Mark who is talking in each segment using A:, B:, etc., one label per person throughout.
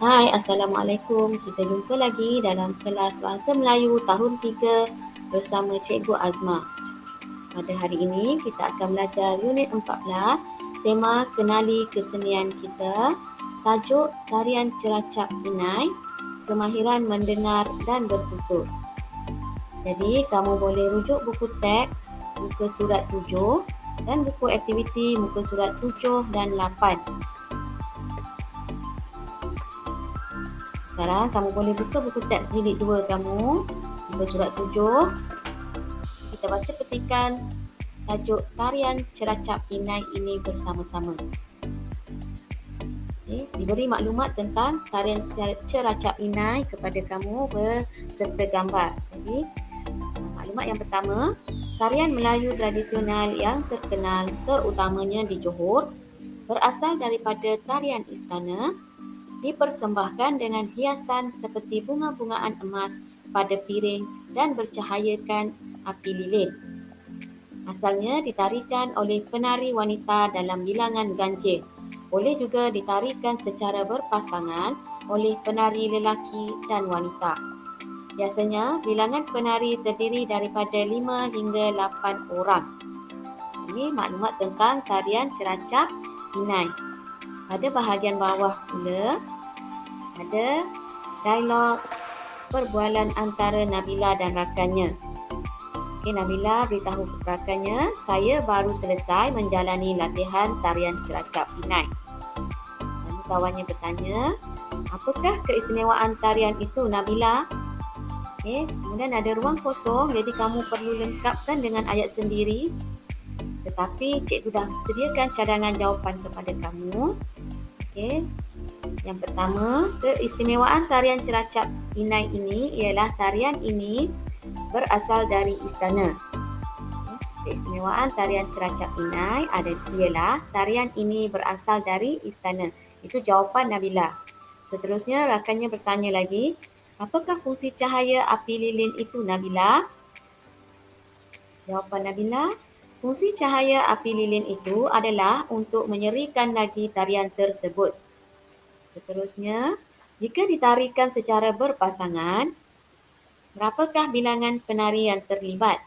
A: Hai, Assalamualaikum. Kita jumpa lagi dalam kelas Bahasa Melayu tahun 3 bersama Cikgu Azma. Pada hari ini kita akan belajar unit 14, tema kenali kesenian kita, tajuk tarian Ceracap Inai, kemahiran mendengar dan bertutur. Jadi kamu boleh rujuk buku teks muka surat 7 dan buku aktiviti muka surat 7 dan 8. Sekarang kamu boleh buka buku teks jilid 2 kamu, muka surat 7. Kita baca petikan tajuk tarian Ceracap Inai ini bersama-sama. Diberi maklumat tentang tarian Ceracap Inai kepada kamu beserta gambar. Jadi, maklumat yang pertama, tarian Melayu tradisional yang terkenal terutamanya di Johor berasal daripada tarian istana, dipersembahkan dengan hiasan seperti bunga-bungaan emas pada piring dan bercahayakan api lilin. Asalnya ditarikan oleh penari wanita dalam bilangan ganjil. Boleh juga ditarikan secara berpasangan oleh penari lelaki dan wanita. Biasanya bilangan penari terdiri daripada 5 hingga 8 orang. Ini maklumat tentang tarian Ceracap Inai. Pada bahagian bawah pula ada dialog perbualan antara Nabila dan rakannya. Nabila beritahu rakannya, saya baru selesai menjalani latihan tarian Ceracap Inai. Lalu kawannya bertanya, apakah keistimewaan tarian itu, Nabila? Kemudian ada ruang kosong, jadi kamu perlu lengkapkan dengan ayat sendiri. Tetapi cikgu dah sediakan cadangan jawapan kepada kamu. Yang pertama, keistimewaan tarian Ceracap Inai ini ialah tarian ini berasal dari istana. Keistimewaan tarian Ceracap Inai ialah tarian ini berasal dari istana. Itu jawapan Nabila. Seterusnya rakannya bertanya lagi, apakah fungsi cahaya api lilin itu, Nabila? Jawapan Nabila, fungsi cahaya api lilin itu adalah untuk menyerikan lagi tarian tersebut. Seterusnya, jika ditarikan secara berpasangan, berapakah bilangan penari yang terlibat?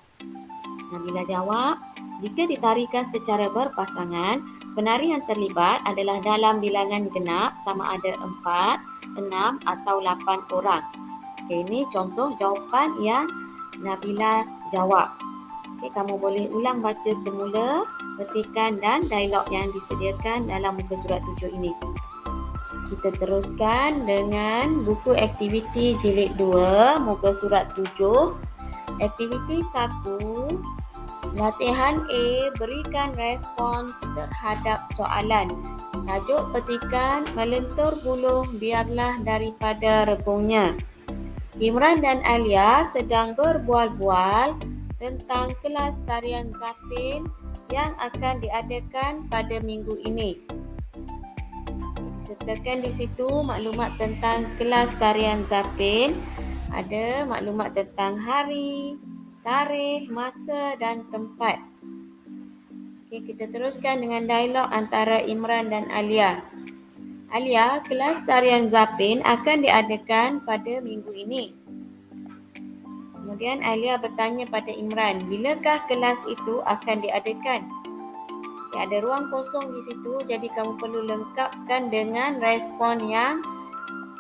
A: Nabila jawab, jika ditarikan secara berpasangan, penari yang terlibat adalah dalam bilangan genap sama ada 4, 6 atau 8 orang. Ini contoh jawapan yang Nabila jawab. Kamu boleh ulang baca semula petikan dan dialog yang disediakan dalam muka surat 7 ini. Kita teruskan dengan buku aktiviti jilid 2, muka surat 7. Aktiviti 1, latihan A, berikan respons terhadap soalan. Tajuk petikan, melentur buluh biarlah daripada rebungnya. Imran dan Alia sedang berbual-bual tentang kelas tarian Zafin yang akan diadakan pada minggu ini. Sertakan di situ maklumat tentang kelas tarian Zafin. Ada maklumat tentang hari, tarikh, masa dan tempat. Kita teruskan dengan dialog antara Imran dan Alia. Alia, kelas tarian Zafin akan diadakan pada minggu ini. Kemudian Alia bertanya pada Imran, bilakah kelas itu akan diadakan? Ada ruang kosong di situ, jadi kamu perlu lengkapkan dengan respon yang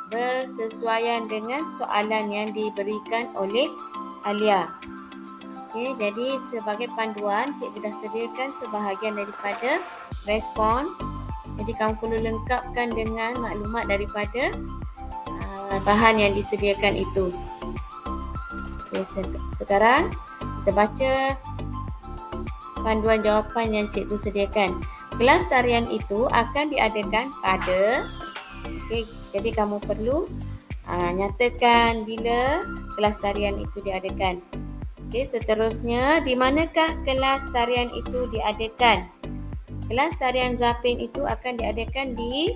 A: bersesuaian dengan soalan yang diberikan oleh Alia. Jadi sebagai panduan, cikgu dah sediakan sebahagian daripada respon. Jadi kamu perlu lengkapkan dengan maklumat daripada bahan yang disediakan itu. Sekarang kita baca panduan jawapan yang cikgu sediakan. Kelas tarian itu akan diadakan pada, jadi kamu perlu nyatakan bila kelas tarian itu diadakan. Seterusnya, di manakah kelas tarian itu diadakan? Kelas tarian Zafin itu akan diadakan di,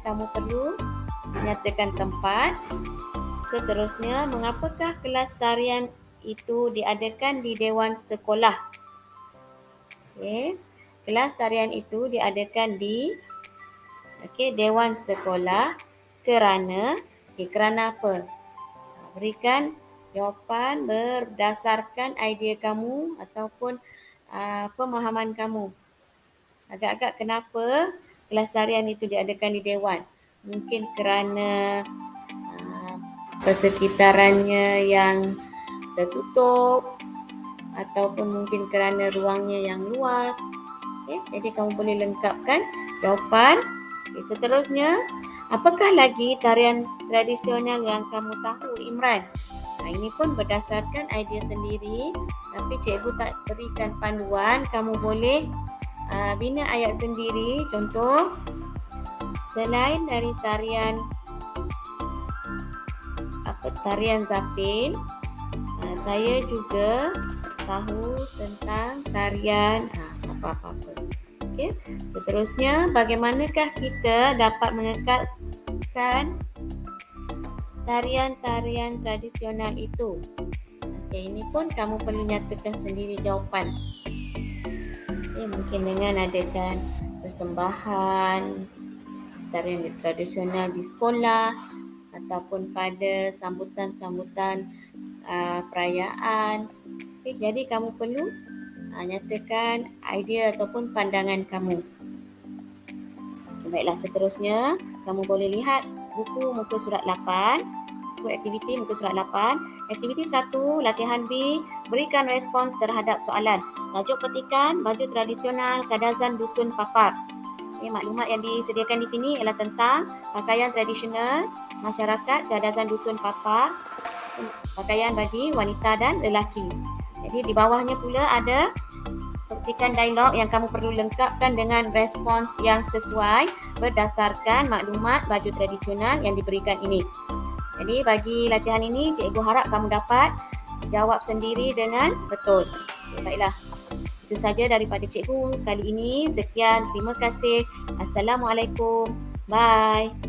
A: kamu perlu nyatakan tempat. Seterusnya, mengapakah kelas tarian itu diadakan di Dewan Sekolah? Kelas tarian itu diadakan di Dewan Sekolah. kerana. Kerana apa? Berikan jawapan berdasarkan idea kamu ataupun pemahaman kamu. Agak-agak kenapa kelas tarian itu diadakan di Dewan? Mungkin kerana persekitarannya yang tertutup ataupun mungkin kerana ruangnya yang luas. Jadi kamu boleh lengkapkan jawapan. Seterusnya, apakah lagi tarian tradisional yang kamu tahu, Imran? Ini pun berdasarkan idea sendiri, tapi cikgu tak berikan panduan. Kamu boleh bina ayat sendiri. Contoh, selain dari tarian zapin, saya juga tahu tentang tarian apa-apa. Okey. Seterusnya, bagaimanakah kita dapat mengekalkan tarian-tarian tradisional itu? Ini pun kamu perlu nyatakan sendiri jawapan. Mungkin dengan adakan persembahan tarian tradisional di sekolah ataupun pada sambutan-sambutan perayaan. Jadi kamu perlu nyatakan idea ataupun pandangan kamu. Baiklah, seterusnya kamu boleh lihat buku muka surat 8, buku aktiviti muka surat 8. Aktiviti 1, latihan B, berikan respons terhadap soalan. Tajuk petikan, baju tradisional Kadazan Dusun Papar. Maklumat yang disediakan di sini ialah tentang pakaian tradisional masyarakat Kadazan Dusun Papar, pakaian bagi wanita dan lelaki. Jadi di bawahnya pula ada petikan dialog yang kamu perlu lengkapkan dengan respons yang sesuai berdasarkan maklumat baju tradisional yang diberikan ini. Jadi bagi latihan ini, cikgu harap kamu dapat jawab sendiri dengan betul. Baiklah, itu saja daripada cikgu kali ini. Sekian, terima kasih. Assalamualaikum. Bye.